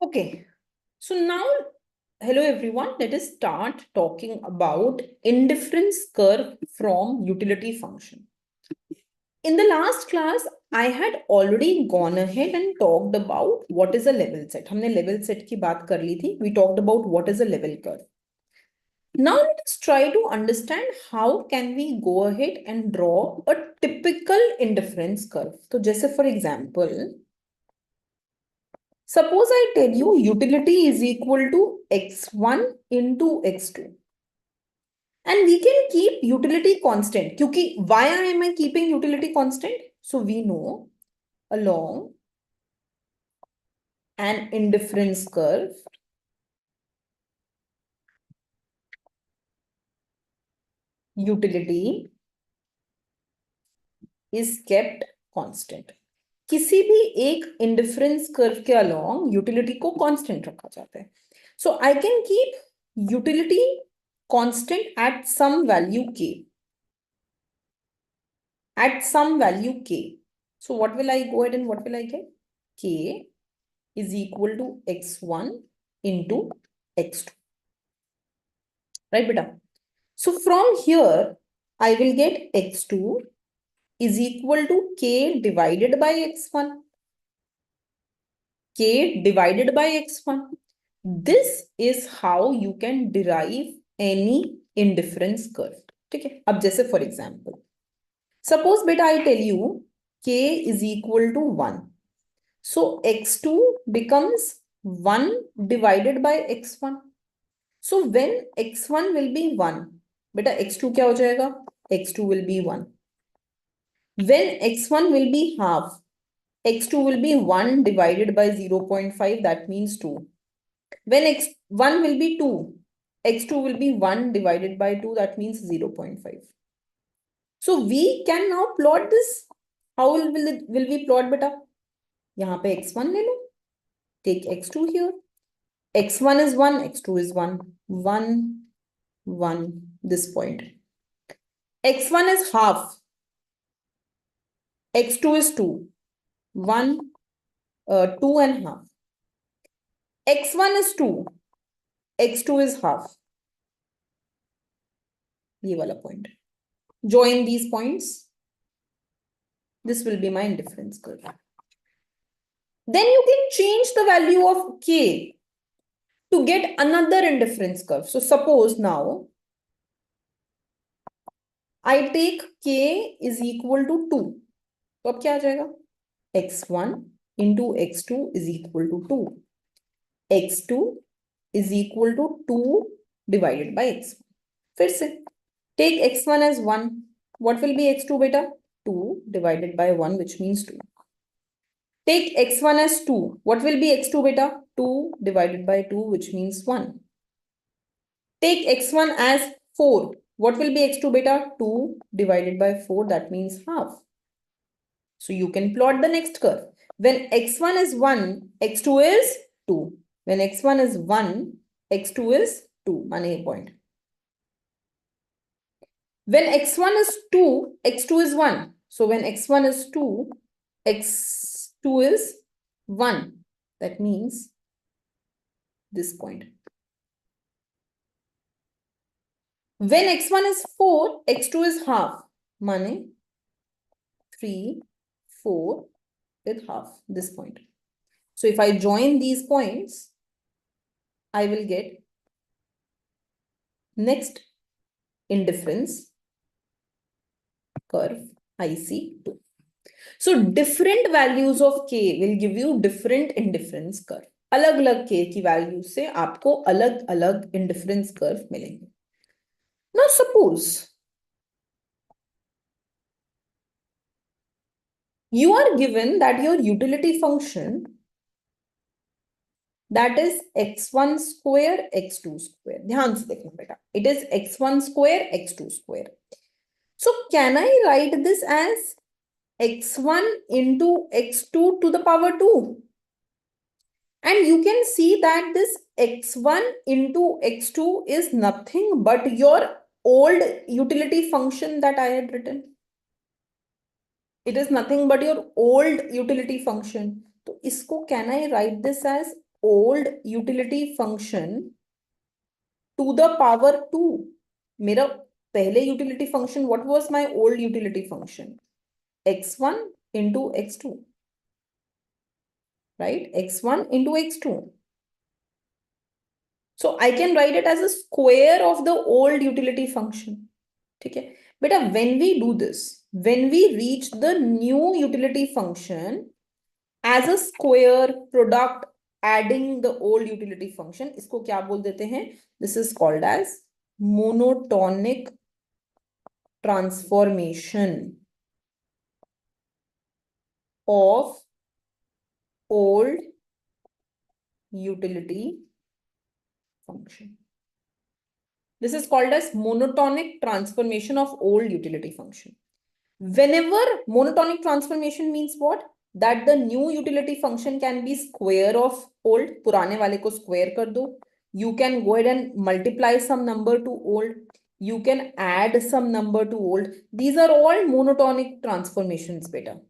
Okay, so now, hello everyone, let us start talking about indifference curve from utility function. In the last class, I had already gone ahead and talked about what is a level set. हमने level set की बात कर ली थी. We talked about what is a level curve. Now let us try to understand how can we go ahead and draw a typical indifference curve. So जैसे for example, suppose I tell you utility is equal to x1 into x2. And we can keep utility constant. Kyunki why am I keeping utility constant? So we know along an indifference curve, utility is kept constant. किसी भी एक indifference curve के along utility को constant रखा जाता है. So I can keep utility constant at some value k. At some value k. So what will I go ahead and what will I get? K is equal to x1 into x2. Right, beta? So from here, I will get x2 is equal to k divided by x1. K divided by x1. This is how you can derive any indifference curve. Okay. अब जैसे for example, suppose beta I tell you k is equal to 1. So x2 becomes 1 divided by x1. So when x1 will be 1, beta x2 क्या हो जाएगा? x2 will be 1. When x1 will be half, x2 will be 1 divided by 0.5, that means 2. When x1 will be 2, x2 will be 1 divided by 2, that means 0.5. So we can now plot this. How will we plot beta? यहाँ पे x1 ले लो. Take x2 here. x1 is 1, x2 is 1. 1, 1, this point. x1 is half. x2 is 2. 1, 2 and half. x1 is 2. x2 is half. ये वाला point. Join these points. This will be my indifference curve. Then you can change the value of k to get another indifference curve. So suppose now I take k is equal to 2. तो अब क्या आ जाएगा? x1 into x2 is equal to 2. x2 is equal to 2 divided by x1. फिर से take x1 as 1. What will be x2 beta? 2 divided by 1, which means 2. Take x1 as 2. What will be x2 beta? 2 divided by 2, which means 1. Take x1 as 4. What will be x2 beta? 2 divided by 4, that means half. So you can plot the next curve. When x1 is 1, x2 is 2. When x1 is 1, x2 is 2. Mane point. When x1 is 2, x2 is 1. So when x1 is 2, x2 is 1. That means this point. When x1 is 4, x2 is half. Mane 3, 4 with half. This point. So if I join these points, I will get next indifference curve IC2. So different values of k will give you different indifference curve. अलग अलग k की value से आपको अलग अलग indifference curve मिलेंगे. Now suppose you are given that your utility function, that is x1 square x2 square. ध्यान से देखना बेटा. It is x1 square x2 square. So can I write this as x1 into x2 to the power 2? And you can see that this x1 into x2 is nothing but your old utility function that I had written. It is nothing but your old utility function. So isko can I write this as old utility function to the power 2. मेरा पहले utility function, what was my old utility function? x1 into x2, right? x1 into x2. So I can write it as a square of the old utility function. ठीक है बेटा, when we do this, when we reach the new utility function as a square product adding the old utility function, इसको क्या बोल देते हैं? This is called as monotonic transformation of old utility function. This is called as monotonic transformation of old utility function. Whenever monotonic transformation means what? That the new utility function can be square of old. पुराने वाले को square कर दो. You can go ahead and multiply some number to old. You can add some number to old. These are all monotonic transformations, beta.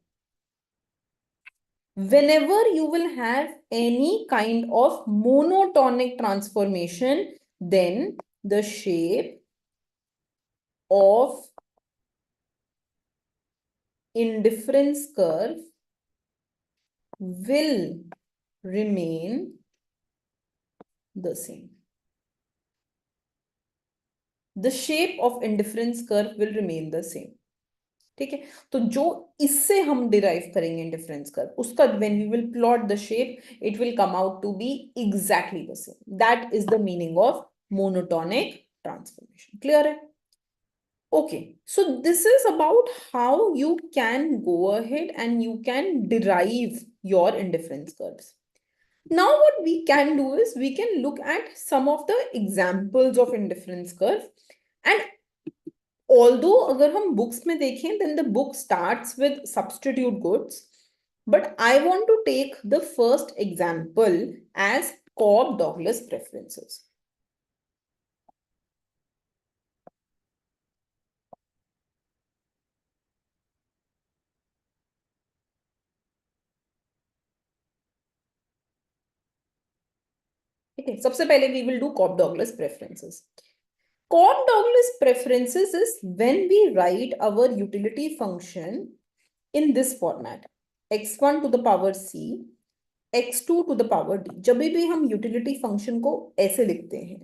Whenever you will have any kind of monotonic transformation, then the shape of indifference curve will remain the same. The shape of indifference curve will remain the same. ठीक है, तो जो इससे हम derive करेंगे indifference curve, उसका when we will plot the shape, it will come out to be exactly the same. That is the meaning of monotonic transformation. Clear है? Okay, so this is about how you can go ahead and you can derive your indifference curves. Now what we can do is we can look at some of the examples of indifference curve. And although अगर हम books में देखें, then the book starts with substitute goods, but I want to take the first example as Cobb-Douglas preferences. Okay, सबसे पहले we will do Cobb-Douglas preferences. Cobb-Douglas preferences is when we write our utility function in this format: x1 to the power c, x2 to the power d. जब भी हम utility function को ऐसे लिखते हैं,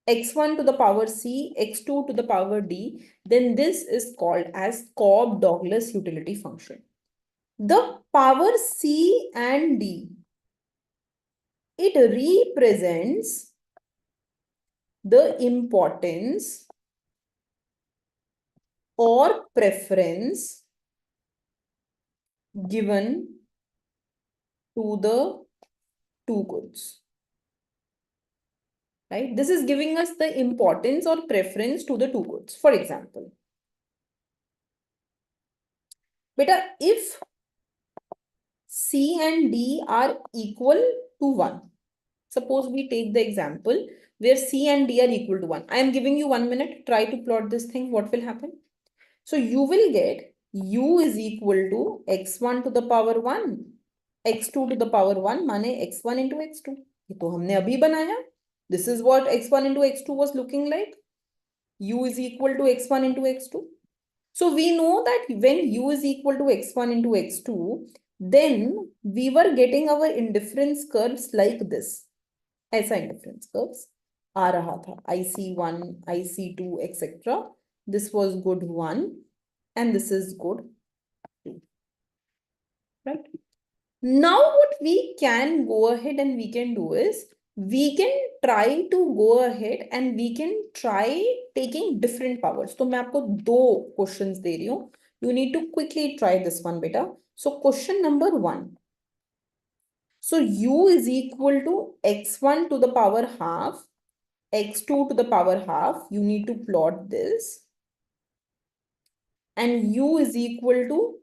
x1 to the power c, x2 to the power d, then this is called as Cobb-Douglas utility function. The power c and d, it represents the importance or preference given to the two goods. Right? This is giving us the importance or preference to the two goods. For example, beta, if C and D are equal to 1, suppose we take the example where C and D are equal to 1. I am giving you 1 minute. Try to plot this thing. What will happen? So you will get U is equal to x1 to the power 1, x2 to the power 1, माने x1 into x2. ये तो हमने अभी बनाया. This is what x1 into x2 was looking like. U is equal to x1 into x2. So we know that when U is equal to x1 into x2, then we were getting our indifference curves like this. ऐसा indifference curves आ रहा था. IC1, IC2, etc. This was good 1 and this is good 2. Right? Now what we can go ahead and we can do is we can try to go ahead and we can try taking different powers. तो मैं आपको दो questions दे रही हूँ. You need to quickly try this one, beta. So question number 1. So U is equal to x1 to the power half, x2 to the power half. You need to plot this. And U is equal to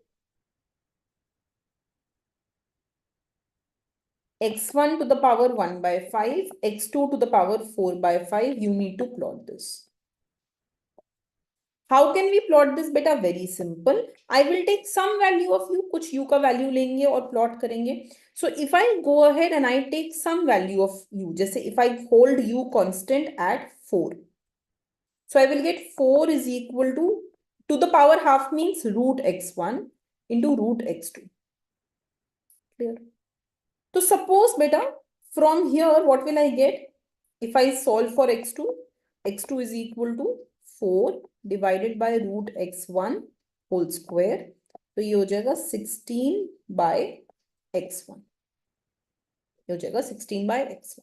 x1 to the power 1 by 5, x2 to the power 4 by 5. You need to plot this. How can we plot this beta? Very simple. I will take some value of u, कुछ u का value लेंगे और plot करेंगे. So if I go ahead and I take some value of u, जैसे if I hold u constant at 4. So I will get 4 is equal to the power half means root x1 into root x2. Clear? So suppose beta, from here what will I get? If I solve for x2, x2 is equal to 4 divided by root x1 whole square. तो ये हो जाएगा 16 by x1. ये हो जाएगा 16 by x1.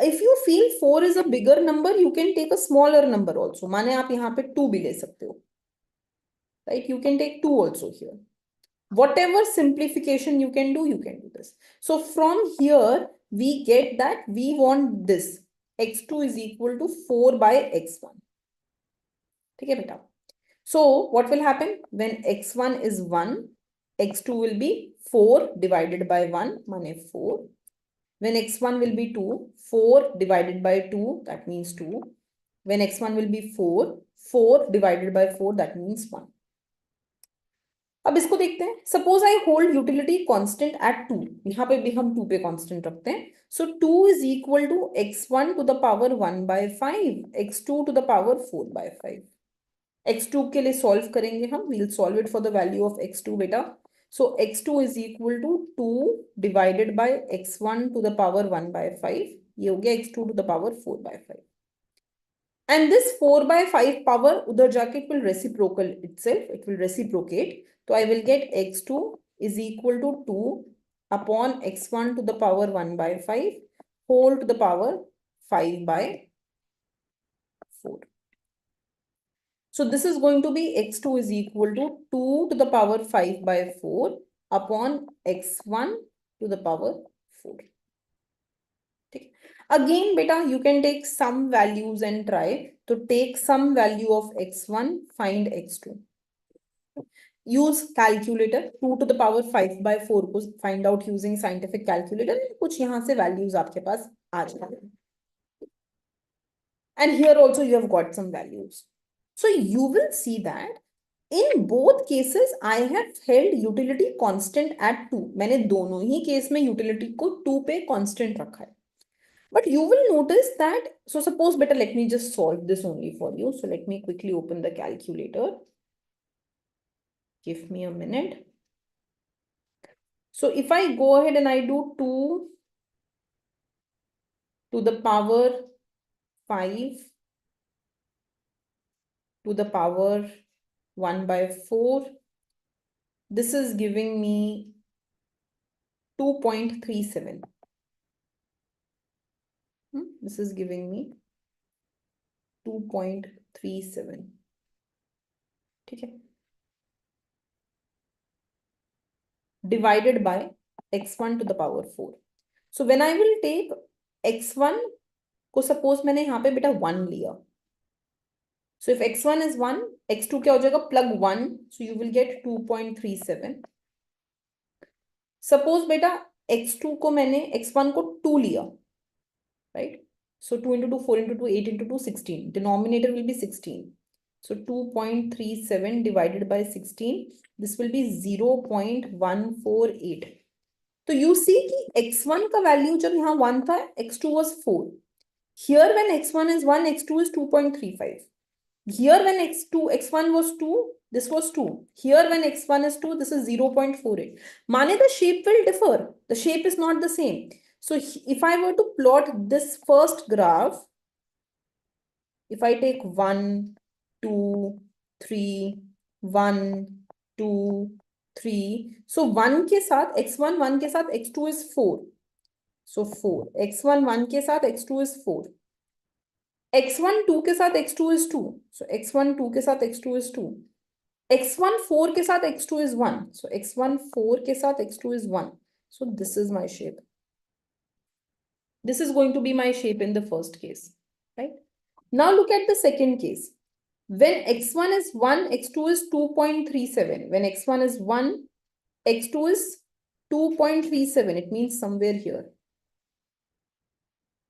If you feel 4 is a bigger number, you can take a smaller number also. माने आप यहाँ पे 2 भी ले सकते हो. Right? You can take 2 also here. Whatever simplification you can do this. So from here, we get that we want this. x2 is equal to 4 by x1. Okay, beta. So what will happen? When x1 is 1, x2 will be 4 divided by 1, mane 4. When x1 will be 2, 4 divided by 2, that means 2. When x1 will be 4, 4 divided by 4, that means 1. अब इसको देखते हैं. Suppose I hold utility constant eight 2. यहाँ पे भी हम 2 पे constant रखते हैं. So 2 is equal to x1 to the power 1 by 5, x2 to the power 4 by 5. x2 के लिए सॉल्व करेंगे हम. We will solve it for the value of x2 बेटा. So x2 is equal to 2 divided by x1 to the power 1 by 5. ये हो गया x2 to the power 4 by 5. And this 4 by 5 power, udhar jaake it will reciprocal itself. It will reciprocate. So I will get x2 is equal to 2 upon x1 to the power 1 by 5 whole to the power 5 by 4. So this is going to be x2 is equal to 2 to the power 5 by 4 upon x1 to the power 4. Again, beta, you can take some values and try to take some value of x1, find x2. Use calculator. 2 to the power 5 by 4 को find out using scientific calculator. कुछ यहाँ से values आपके पास आ जाएंगे. And here also you have got some values. So you will see that in both cases I have held utility constant at 2. मैंने दोनों ही case में utility को 2 पे constant रखा है. But you will notice that, so suppose better, let me just solve this only for you. So let me quickly open the calculator. Give me a minute. So if I go ahead and I do 2 to the power 5 to the power 1 by 4, this is giving me 2.37. This is giving me 2.37. Okay. Divided by x1 to the power 4. So when I will take x1 को suppose मैंने यहाँ पे बेटा 1 लिया. So if x1 is 1, x2 क्या हो जाएगा? Plug 1. So you will get 2.37. Suppose बेटा x2 को मैंने x1 को 2 लिया. Right? So 2 into 2, 4 into 2, 8 into 2, 16. Denominator will be 16. So 2.37 divided by 16. This will be 0.148. So you see कि x1 का value जब यहाँ 1 था, x2 was 4. Here when x1 is 1, x2 is 2.35. Here when x1 was 2, this was 2. Here when x1 is 2, this is 0.48. माने the shape will differ. The shape is not the same. So if I were to plot this first graph, if I take 1, 2, 3, 1, 2, 3. So 1 के साथ x1 1 के साथ x2 is 4. So 4. x1 1 के साथ x2 is 4. x1 2 के साथ x2 is 2. So x1 2 के साथ x2 is 2. x1 4 के साथ x2 is 1. So x1 4 के साथ x2 is 1. So this is my shape. This is going to be my shape in the first case, right? Now look at the second case. When x1 is 1, x2 is 2.37. When x1 is 1, x2 is 2.37. It means somewhere here.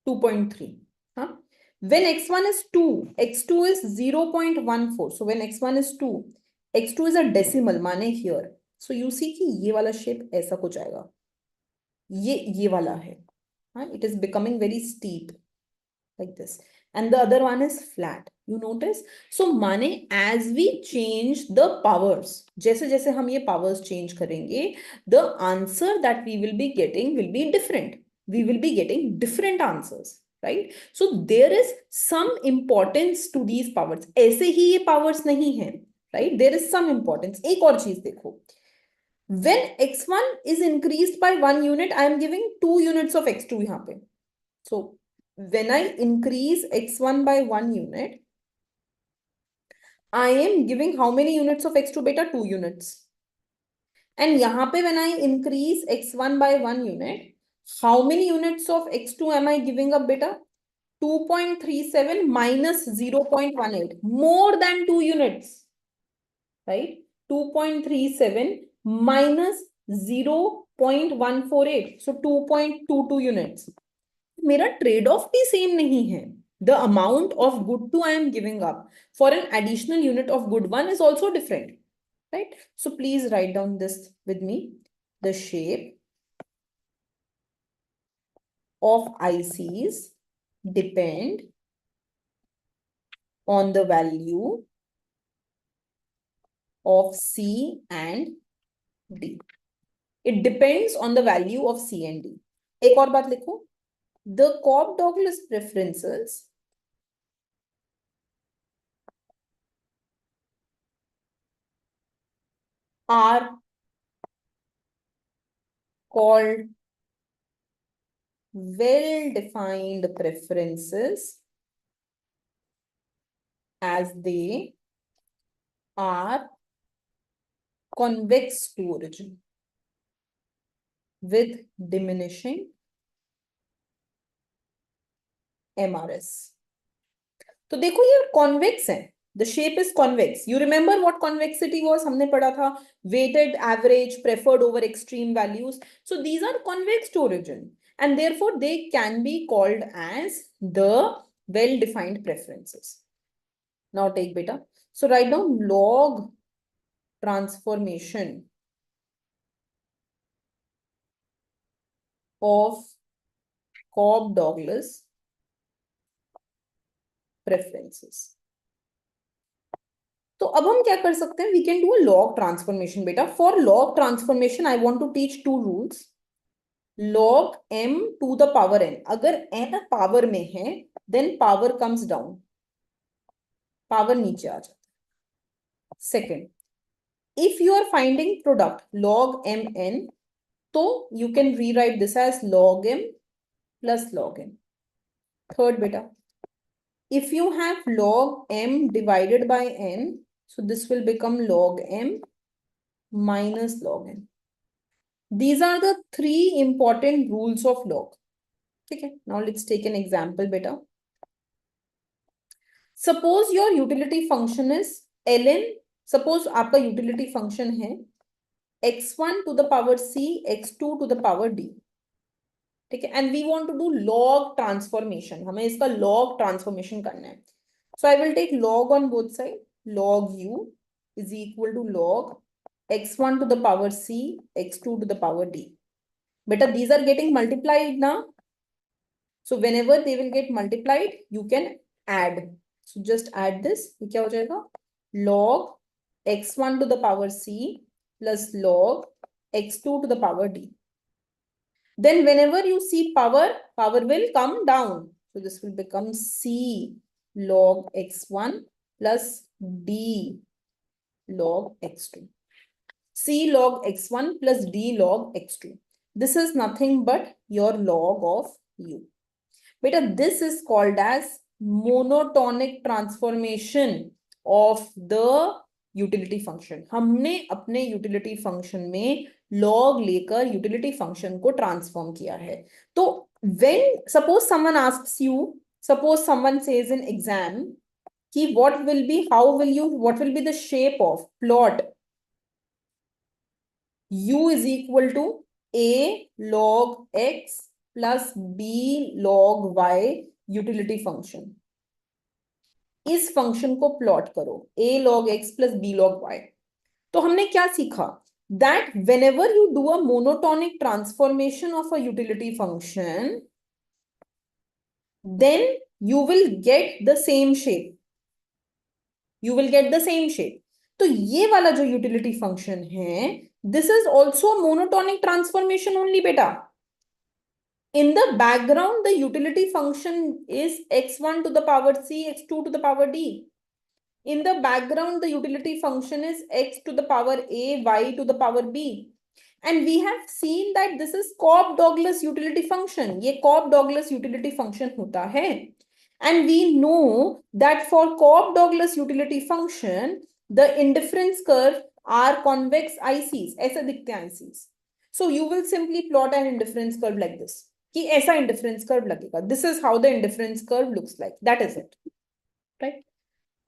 2.3. Huh? When x1 is 2, x2 is 0.14. So when x1 is 2, x2 is a decimal, माने here. So you see कि ये वाला shape ऐसा कुछ आएगा. ये वाला है. It is becoming very steep like this. And the other one is flat. You notice? So माने as we change the powers, जैसे जैसे हम ये powers change करेंगे, the answer that we will be getting will be different. We will be getting different answers. Right? So there is some importance to these powers. ऐसे ही ये powers नहीं हैं. Right? There is some importance. एक और चीज देखो. When x1 is increased by 1 unit, I am giving 2 units of x2 यहाँ पे. So when I increase x1 by 1 unit, I am giving how many units of x2 beta? 2 units. And यहाँ पे when I increase x1 by 1 unit, how many units of x2 am I giving up beta? 2.37 minus 0.18, more than 2 units, right? 2.37 minus 0.148, so 2.22 units. मेरा trade off भी same नहीं है. The amount of good 2 I am giving up for an additional unit of good 1 is also different, right? So please write down this with me. The shape of ICs depend on the value of C and D. It depends on the value of C and D. एक और बात लिखो. The Cobb-Douglas preferences are called well-defined preferences as they are convex to origin with diminishing MRS. तो देखो ये convex है. The shape is convex. You remember what convexity was? हमने पढ़ा था weighted average preferred over extreme values. So these are convex to origin and therefore they can be called as the well-defined preferences. Now take beta. So write down log transformation of Cobb-Douglas preferences. तो अब हम क्या कर सकते हैं? We can do a log transformation बेटा. For log transformation, I want to teach two rules. Log m to the power n. अगर n power में है, then power comes down. Power नीचे आ जाता है. Second, if you are finding product log mn, तो you can rewrite this as log m plus log n. Third beta, if you have log m divided by n, so this will become log m minus log n. These are the three important rules of log. Okay, now let's take an example beta. Suppose your utility function is ln. Suppose आपका utility function है x1 to the power c, x2 to the power d. ठीक है, and we want to do log transformation. हमें इसका log transformation करना है. So I will take log on both sides. Log u is equal to log x1 to the power c, x2 to the power d. Beta, these are getting multiplied now. So whenever they will get multiplied, you can add. So just add this. ये क्या हो जाएगा? Log x1 to the power c plus log x2 to the power d. Then whenever you see power, power will come down. So this will become c log x1 plus d log x2. C log x1 plus d log x2. This is nothing but your log of u. Beta, this is called as monotonic transformation of the utility function. हमने अपने utility function में log लेकर utility function को transform किया है. तो when suppose someone asks you, suppose someone says in exam कि what will be, what will be the shape of plot u is equal to a log x plus b log y utility function. इस function को plot करो a log x plus b log y, तो हमने क्या सीखा that whenever you do a monotonic transformation of a utility function, then you will get the same shape. You will get the same shape. तो ये वाला जो utility function है, this is also monotonic transformation only बेटा. In the background, the utility function is x1 to the power c, x2 to the power d. In the background, the utility function is x to the power a, y to the power b. And we have seen that this is Cobb-Douglas utility function. ये Cobb-Douglas utility function होता है. And we know that for Cobb-Douglas utility function, the indifference curve are convex ICs. ऐसे दिखते हैं ICs. So you will simply plot an indifference curve like this. कि ऐसा indifference curve लगेगा. This is how the indifference curve looks like. That is it. Right?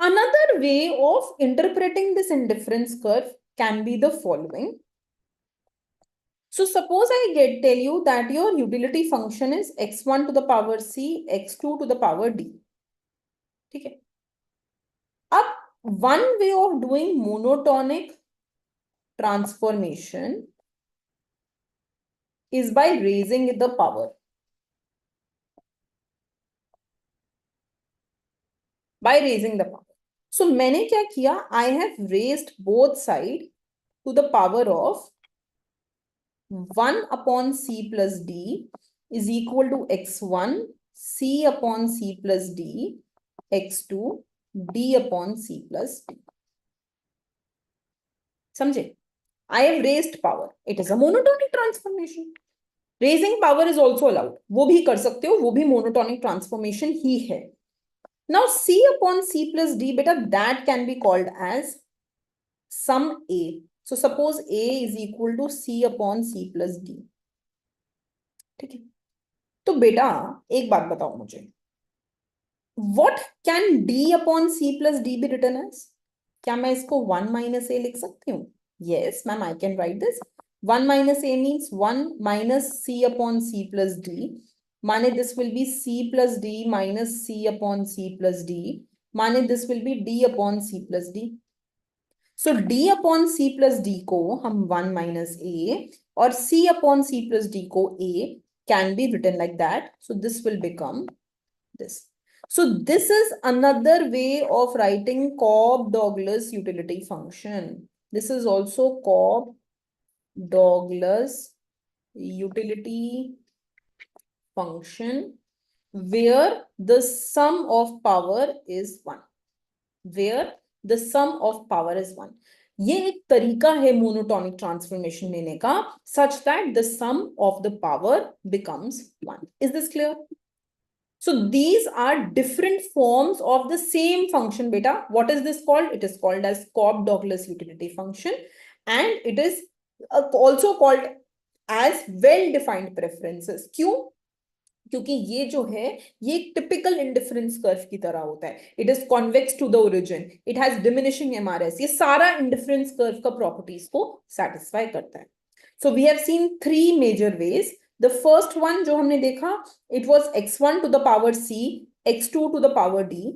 Another way of interpreting this indifference curve can be the following. So suppose I tell you that your utility function is x1 to the power c, x2 to the power d. ठीक है. अब one way of doing monotonic transformation is by raising the power. By raising the power. So मैंने क्या किया? I have raised both sides to the power of 1 upon c plus d is equal to x1 c upon c plus d x2 d upon c plus d. समझे? I have raised power. It is a monotonic transformation. Raising power is also allowed. वो भी कर सकते हो, वो भी monotonic transformation ही है. Now c upon c plus d, beta, that can be called as sum a. So suppose a is equal to c upon c plus d. ठीक है. तो बेटा एक बात बताओ मुझे, what can d upon c plus d be written as? क्या मैं इसको 1 minus a लिख सकती हूँ? Yes, ma'am, I can write this. 1 minus a means 1 minus c upon c plus d. माने this will be c plus d minus c upon c plus d. माने this will be d upon c plus d. So d upon c plus d को हम 1 minus a और c upon c plus d को a can be written like that. So this will become this. So this is another way of writing Cobb-Douglas utility function. This is also Cobb-Douglas utility function where the sum of power is 1. Where the sum of power is 1. ये एक तरीका है monotonic transformation लेने का such that the sum of the power becomes 1. Is this clear? So these are different forms of the same function, beta. What is this called? It is called as Cobb-Douglas utility function, and it is also called as well-defined preferences. क्यों? क्योंकि ये जो है ये एक typical indifference curve की तरह होता है. It is convex to the origin, it has diminishing MRS. ये सारा इंडिफरेंस कर्व का प्रॉपर्टीज को सेटिस्फाई करता है. So we have seen 3 major ways. The first one जो हमने देखा, it was x1 to the power c, x2 to the power d.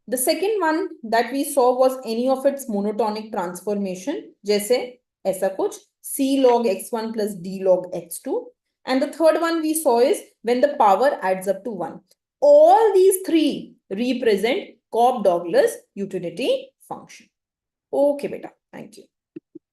The second one that we saw was any of its monotonic transformation, जैसे ऐसा कुछ c log x1 plus d log x2. And the third one we saw is when the power adds up to 1. All these 3 represent Cobb-Douglas utility function. Okay, beta. Thank you.